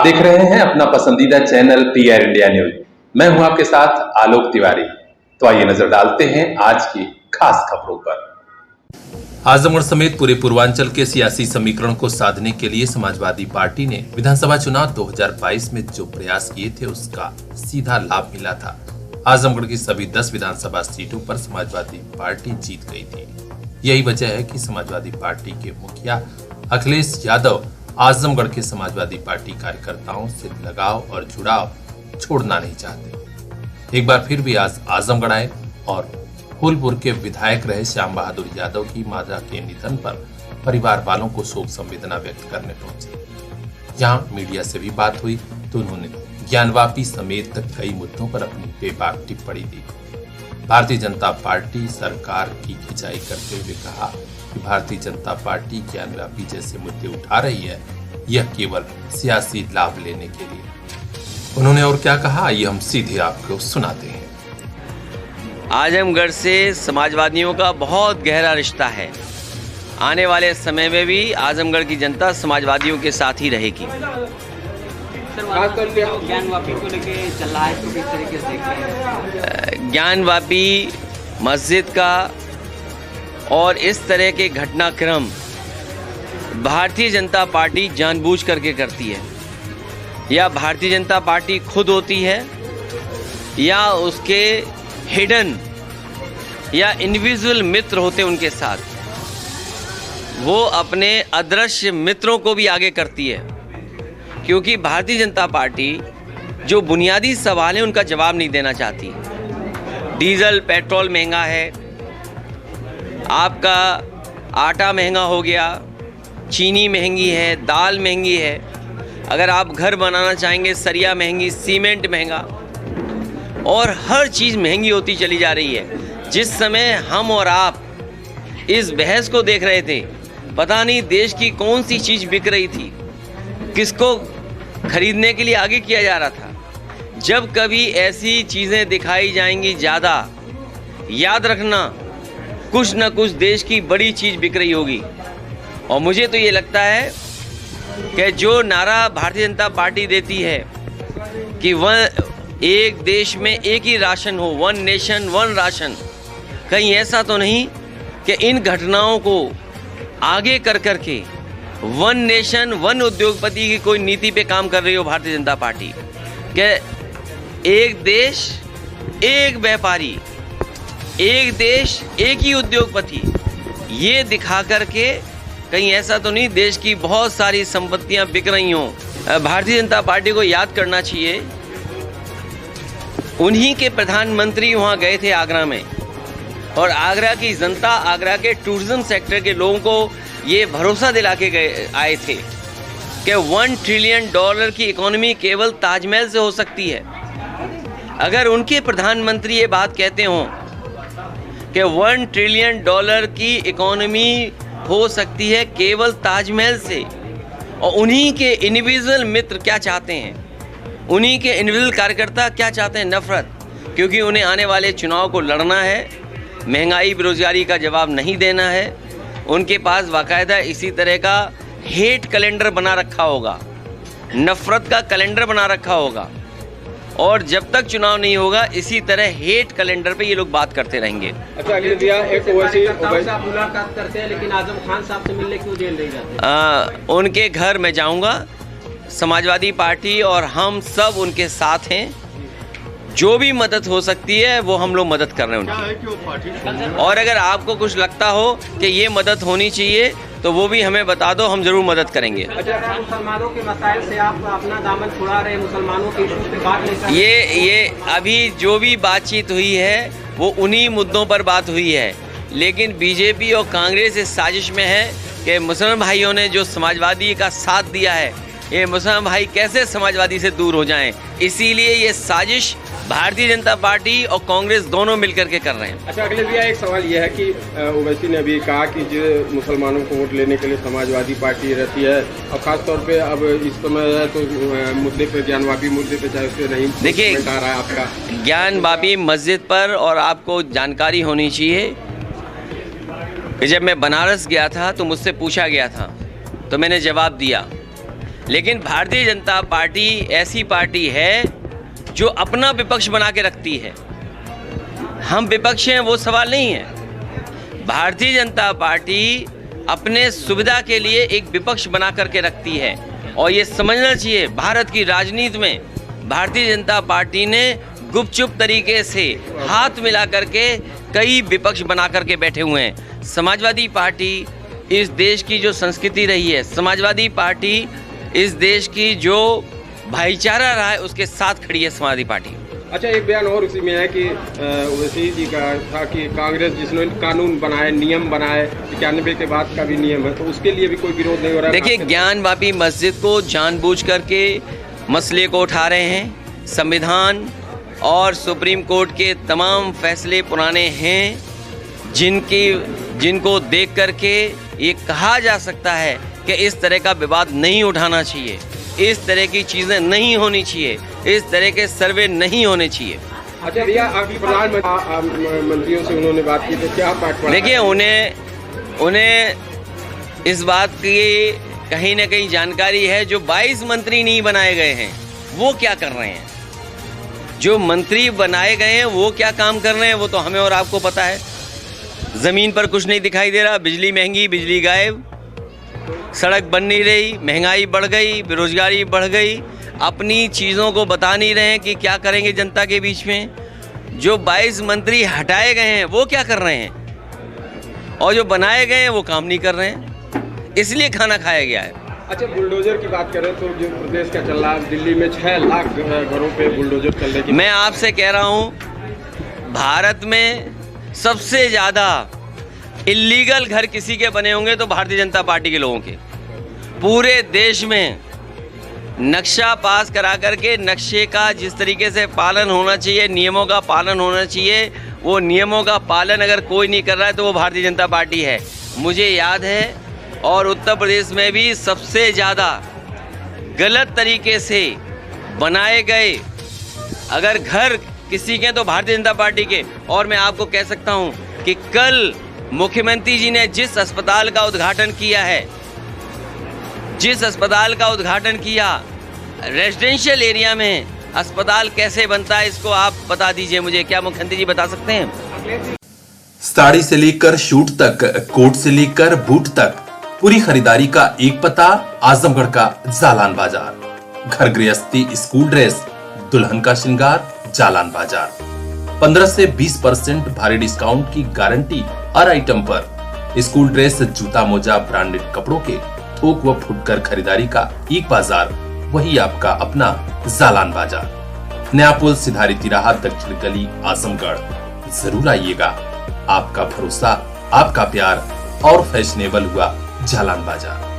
आप देख रहे हैं अपना पसंदीदा चैनल पीआर इंडिया न्यूज। मैं हूं आपके साथ आलोक तिवारी। तो आइए नजर डालते हैं आज की खास खबरों पर। आजमगढ़ समेत पूरे पूर्वांचल के सियासी समीकरण को साधने के लिए समाजवादी पार्टी ने विधानसभा चुनाव 2022 में जो प्रयास किए थे उसका सीधा लाभ मिला था। आजमगढ़ की सभी 10 विधानसभा सीटों पर समाजवादी पार्टी जीत गई थी। यही वजह है कि समाजवादी पार्टी के मुखिया अखिलेश यादव आजमगढ़ के समाजवादी पार्टी कार्यकर्ताओं से लगाव और जुड़ाव छोड़ना नहीं चाहते। एक बार फिर भी आज आजमगढ़ आए और फूलपुर के विधायक रहे श्याम बहादुर यादव की माता के निधन पर परिवार वालों को शोक संवेदना व्यक्त करने पहुंचे। जहां मीडिया से भी बात हुई तो उन्होंने ज्ञानवापी समेत कई मुद्दों पर अपनी बेबाक टिप्पणी दी। भारतीय जनता पार्टी सरकार की खिंचाई करते हुए कहा कि भारतीय जनता पार्टी ज्ञानवापी जैसे मुद्दे उठा रही है, यह केवल सियासी लाभ लेने के लिए। उन्होंने और क्या कहा, ये हम सीधे आपको सुनाते हैं। आजमगढ़ से समाजवादियों का बहुत गहरा रिश्ता है। आने वाले समय में भी आजमगढ़ की जनता समाजवादियों के साथ ही रहेगी। ज्ञानवापी को लेके चल रहा है तो किस तरीके से देख रहे हैं? ज्ञानवापी मस्जिद का और इस तरह के घटनाक्रम भारतीय जनता पार्टी जानबूझ करके करती है, या भारतीय जनता पार्टी खुद होती है या उसके हिडन या इंडिविजुअल मित्र होते उनके साथ, वो अपने अदृश्य मित्रों को भी आगे करती है। क्योंकि भारतीय जनता पार्टी जो बुनियादी सवाल है उनका जवाब नहीं देना चाहती। डीजल पेट्रोल महंगा है, आपका आटा महंगा हो गया, चीनी महंगी है, दाल महंगी है, अगर आप घर बनाना चाहेंगे सरिया महंगी, सीमेंट महंगा, और हर चीज़ महंगी होती चली जा रही है। जिस समय हम और आप इस बहस को देख रहे थे, पता नहीं देश की कौन सी चीज़ बिक रही थी, किसको खरीदने के लिए आगे किया जा रहा था। जब कभी ऐसी चीज़ें दिखाई जाएंगी ज़्यादा, याद रखना कुछ न कुछ देश की बड़ी चीज़ बिक रही होगी। और मुझे तो ये लगता है कि जो नारा भारतीय जनता पार्टी देती है कि एक देश में एक ही राशन हो, वन नेशन वन राशन, कहीं ऐसा तो नहीं कि इन घटनाओं को आगे कर करके वन नेशन वन उद्योगपति की कोई नीति पे काम कर रही हो भारतीय जनता पार्टी, कि एक देश एक व्यापारी, एक देश एक ही उद्योगपति, ये दिखा करके कहीं ऐसा तो नहीं देश की बहुत सारी संपत्तियां बिक रही हों। भारतीय जनता पार्टी को याद करना चाहिए, उन्हीं के प्रधानमंत्री वहां गए थे आगरा में, और आगरा की जनता, आगरा के टूरिज्म सेक्टर के लोगों को ये भरोसा दिला के आए थे कि $1 ट्रिलियन की इकोनॉमी केवल ताजमहल से हो सकती है। अगर उनके प्रधानमंत्री ये बात कहते हों कि $1 ट्रिलियन की इकोनॉमी हो सकती है केवल ताजमहल से, और उन्हीं के इंडिविजुअल मित्र क्या चाहते हैं, उन्हीं के इंडिविजुअल कार्यकर्ता क्या चाहते हैं, नफरत। क्योंकि उन्हें आने वाले चुनाव को लड़ना है, महंगाई बेरोजगारी का जवाब नहीं देना है। उनके पास बाकायदा इसी तरह का हेट कैलेंडर बना रखा होगा, नफरत का कैलेंडर बना रखा होगा, और जब तक चुनाव नहीं होगा इसी तरह हेट कैलेंडर पे ये लोग बात करते रहेंगे। अच्छा, अखिलेश भैया, एक आप मुलाकात करते हैं लेकिन आजम खान साहब से मिलने क्यों जेल नहीं जाते? उनके घर में जाऊंगा, समाजवादी पार्टी और हम सब उनके साथ हैं। जो भी मदद हो सकती है वो हम लोग मदद कर रहे हैं उनकी। और अगर आपको कुछ लगता हो कि ये मदद होनी चाहिए तो वो भी हमें बता दो, हम जरूर मदद करेंगे। अच्छा, मुसलमानों के मसाइल से आप अपना दामन छुड़ा रहे हैं, मुसलमानों के इश्यूज पे बात नहीं कर। ये अभी जो भी बातचीत हुई है वो उन्हीं मुद्दों पर बात हुई है, लेकिन बीजेपी और कांग्रेस इस साजिश में है कि मुसलमान भाइयों ने जो समाजवादी का साथ दिया है, ये मुसलमान भाई कैसे समाजवादी से दूर हो जाएं। इसीलिए ये साजिश भारतीय जनता पार्टी और कांग्रेस दोनों मिलकर के कर रहे हैं। अच्छा, अखिलेश भैया, एक सवाल यह है कि ओवैसी ने अभी कहा कि जो मुसलमानों को वोट लेने के लिए समाजवादी पार्टी रहती है, और खास तौर पे अब इस समय है तो मुद्दे पे, ज्ञानवापी मुद्दे पे चाहे उसे नहीं देखिए, आ रहा है आपका ज्ञानवापी मस्जिद पर, और आपको जानकारी होनी चाहिए कि जब मैं बनारस गया था तो मुझसे पूछा गया था, तो मैंने जवाब दिया लेकिन भारतीय जनता पार्टी ऐसी पार्टी है जो अपना विपक्ष बना के रखती है। हम विपक्ष हैं वो सवाल नहीं है। भारतीय जनता पार्टी अपने सुविधा के लिए एक विपक्ष बना करके रखती है और ये समझना चाहिए भारत की राजनीति में भारतीय जनता पार्टी ने गुपचुप तरीके से हाथ मिला करके कई विपक्ष बना करके बैठे हुए हैं। समाजवादी पार्टी इस देश की जो संस्कृति रही है, समाजवादी पार्टी इस देश की जो भाईचारा रहा है उसके साथ खड़ी है समाजवादी पार्टी। अच्छा, एक बयान और उसी में है कि ओवैसी जी का था कि कांग्रेस जिसने कानून बनाए, नियम बनाए, 91 के बाद का भी नियम है, तो उसके लिए भी कोई विरोध नहीं हो रहा है। देखिए, ज्ञानवापी मस्जिद को जानबूझ करके मसले को उठा रहे हैं। संविधान और सुप्रीम कोर्ट के तमाम फैसले पुराने हैं जिनको देख करके ये कहा जा सकता है कि इस तरह का विवाद नहीं उठाना चाहिए, इस तरह की चीज़ें नहीं होनी चाहिए, इस तरह के सर्वे नहीं होने चाहिए। अच्छा भैया, प्रधानमंत्रियों से उन्होंने बात की तो क्या बात? देखिए, उन्हें इस बात की कहीं ना कहीं जानकारी है। जो 22 मंत्री नहीं बनाए गए हैं वो क्या कर रहे हैं, जो मंत्री बनाए गए हैं वो क्या काम कर रहे हैं, वो तो हमें और आपको पता है। ज़मीन पर कुछ नहीं दिखाई दे रहा, बिजली महंगी, बिजली गायब, सड़क बन नहीं रही, महंगाई बढ़ गई, बेरोजगारी बढ़ गई। अपनी चीज़ों को बता नहीं रहे हैं कि क्या करेंगे जनता के बीच में। जो 22 मंत्री हटाए गए हैं वो क्या कर रहे हैं और जो बनाए गए हैं वो काम नहीं कर रहे हैं, इसलिए खाना खाया गया है। अच्छा, बुलडोजर की बात करें तो जो प्रदेश का चल रहा है, दिल्ली में 6 लाख घरों पे बुलडोजर चल रहे हैं। मैं आपसे कह रहा हूँ, भारत में सबसे ज़्यादा इल्लीगल घर किसी के बने होंगे तो भारतीय जनता पार्टी के लोगों के। पूरे देश में नक्शा पास करा करके नक्शे का जिस तरीके से पालन होना चाहिए, नियमों का पालन होना चाहिए, वो नियमों का पालन अगर कोई नहीं कर रहा है तो वो भारतीय जनता पार्टी है। मुझे याद है, और उत्तर प्रदेश में भी सबसे ज़्यादा गलत तरीके से बनाए गए अगर घर किसी के तो भारतीय जनता पार्टी के। और मैं आपको कह सकता हूं कि कल मुख्यमंत्री जी ने जिस अस्पताल का उद्घाटन किया है, जिस अस्पताल का उद्घाटन किया, रेजिडेंशियल एरिया में अस्पताल कैसे बनता है इसको आप बता दीजिए मुझे। क्या मुख्यमंत्री जी बता सकते हैं? साड़ी से लेकर शूट तक, कोट से लेकर बूट तक, पूरी खरीदारी का एक पता, आजमगढ़ का जालान बाजार। घर गृहस्थी, स्कूल ड्रेस, दुल्हन का श्रृंगार, जालान बाजार। 15 से 20% भारी डिस्काउंट की गारंटी हर आइटम पर। स्कूल ड्रेस, जूता मोजा, ब्रांडेड कपड़ों के थोक व फुटकर खरीदारी का एक बाजार, वही आपका अपना जालान बाजार। नया पुल, सिधारी तिराहा, दक्षिण गली, आजमगढ़। जरूर आइएगा। आपका भरोसा, आपका प्यार और फैशनेबल हुआ जालान बाजार।